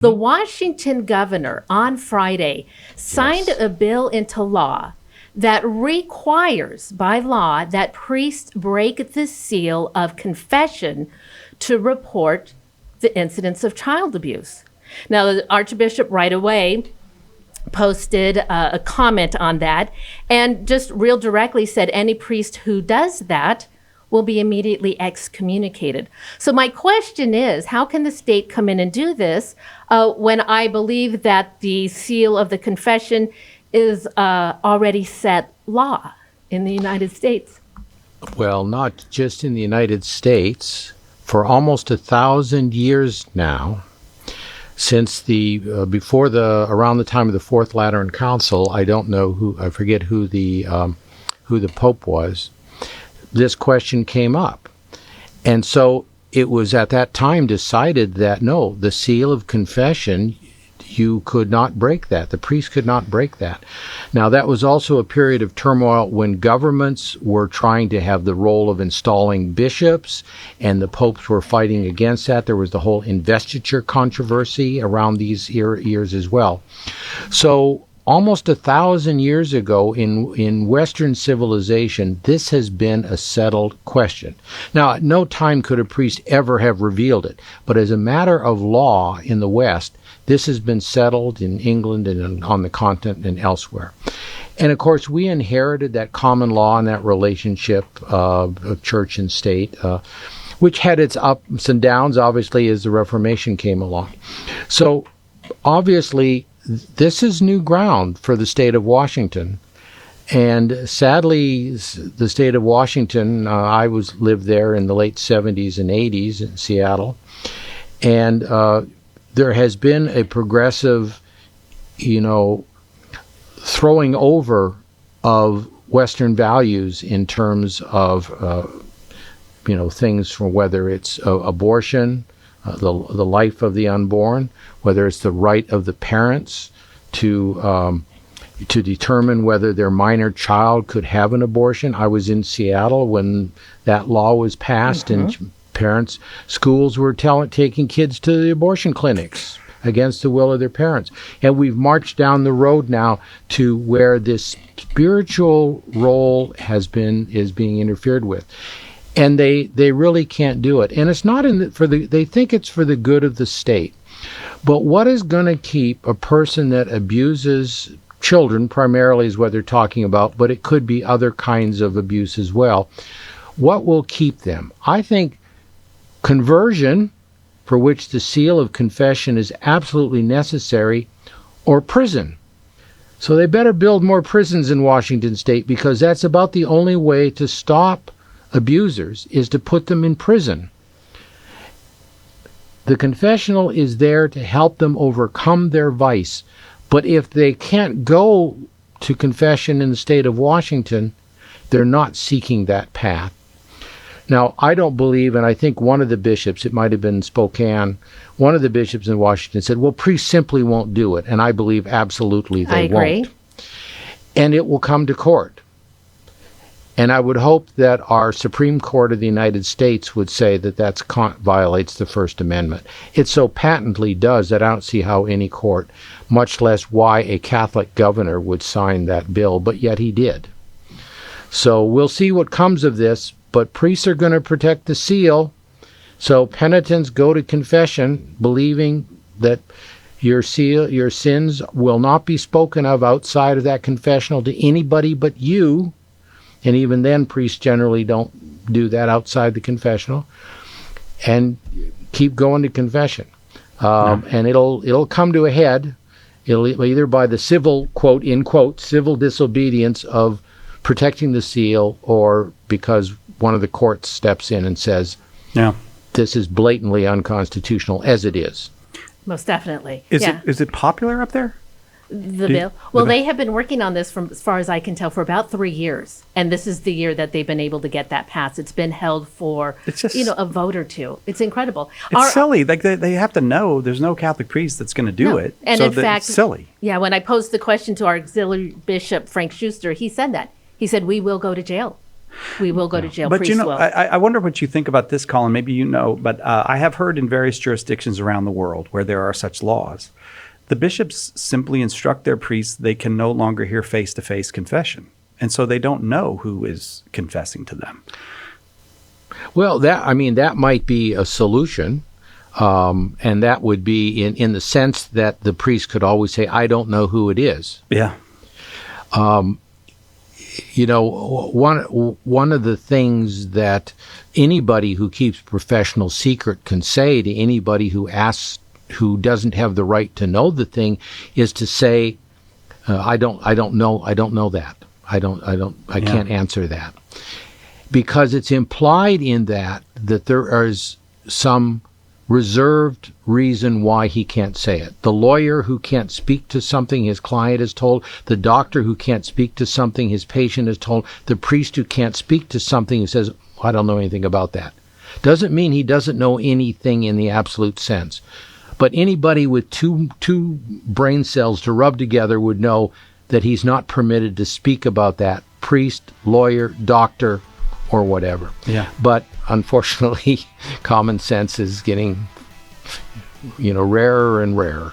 The Washington governor on Friday signed a bill into law that requires by law that priests break the seal of confession to report the incidents of child abuse. Now, the Archbishop right away posted a comment on that and just real directly said any priest who does that will be immediately excommunicated. So my question is, how can the state come in and do this when I believe that the seal of the confession is already set law in the United States? Well, not just in the United States. For almost 1,000 years now, since around the time of the Fourth Lateran Council, I forget who the Pope was. This question came up. And so it was at that time decided that no, the seal of confession, you could not break that. The priest could not break that. Now, that was also a period of turmoil when governments were trying to have the role of installing bishops, and the popes were fighting against that. There was the whole investiture controversy around these years as well. So almost 1,000 years ago in Western civilization, this has been a settled question. Now, at no time could a priest ever have revealed it, but as a matter of law in the West, this has been settled in England and on the continent and elsewhere. And of course, we inherited that common law and that relationship of church and state, which had its ups and downs, obviously, as the Reformation came along. So, obviously, this is new ground for the state of Washington. And sadly, the state of Washington, I lived there in the late 70s and 80s in Seattle. And there has been a progressive, throwing over of Western values in terms of, things from whether it's abortion, the life of the unborn, whether it's the right of the parents to determine whether their minor child could have an abortion. I was in Seattle when that law was passed, and schools were taking kids to the abortion clinics against the will of their parents. And we've marched down the road now to where this spiritual role is being interfered with. And they really can't do it. And it's not they think it's for the good of the state. But what is going to keep a person that abuses children, primarily is what they're talking about, but it could be other kinds of abuse as well. What will keep them? I think conversion, for which the seal of confession is absolutely necessary, or prison. So they better build more prisons in Washington state, because that's about the only way to stop abusers, is to put them in prison. The confessional is there to help them overcome their vice. But if they can't go to confession in the state of Washington, they're not seeking that path. Now, I don't believe, and I think one of the bishops, it might have been Spokane, one of the bishops in Washington said, well, priests simply won't do it. And I believe absolutely they won't. I agree. And it will come to court. And I would hope that our Supreme Court of the United States would say that that violates the First Amendment. It so patently does that I don't see how any court, much less why a Catholic governor, would sign that bill, but yet he did. So we'll see what comes of this, but priests are going to protect the seal. So penitents go to confession believing that your sins will not be spoken of outside of that confessional to anybody but you. And even then, priests generally don't do that outside the confessional, and keep going to confession. And it'll come to a head. It'll either by the civil, quote, in quote, civil disobedience of protecting the seal, or because one of the courts steps in and says, this is blatantly unconstitutional, as it is. Most definitely. Is it popular up there? The bill? Well, they have been working on this, from as far as I can tell, for about 3 years. And this is the year that they've been able to get that passed. It's been held for, a vote or two. It's incredible. It's silly. Like they have to know there's no Catholic priest that's going to do it. And so in fact, it's silly. Yeah, when I posed the question to our auxiliary bishop, Frank Schuster, he said that. He said, we will go to jail we will go to jail. But Priests will. I wonder what you think about this, Colin. Maybe you know, but I have heard in various jurisdictions around the world where there are such laws, the bishops simply instruct their priests they can no longer hear face-to-face confession. And so they don't know who is confessing to them. Well, that might be a solution. And that would be in the sense that the priest could always say, I don't know who it is. Yeah. One of the things that anybody who keeps professional secret can say to anybody who doesn't have the right to know the thing is to say, I don't know that. I can't answer that. Because it's implied in that there is some reserved reason why he can't say it. The lawyer who can't speak to something his client is told, the doctor who can't speak to something his patient is told, the priest who can't speak to something who says, I don't know anything about that. Doesn't mean he doesn't know anything in the absolute sense. But anybody with two brain cells to rub together would know that he's not permitted to speak about that. Priest, lawyer, doctor, or whatever. Yeah. But unfortunately, common sense is getting, rarer and rarer.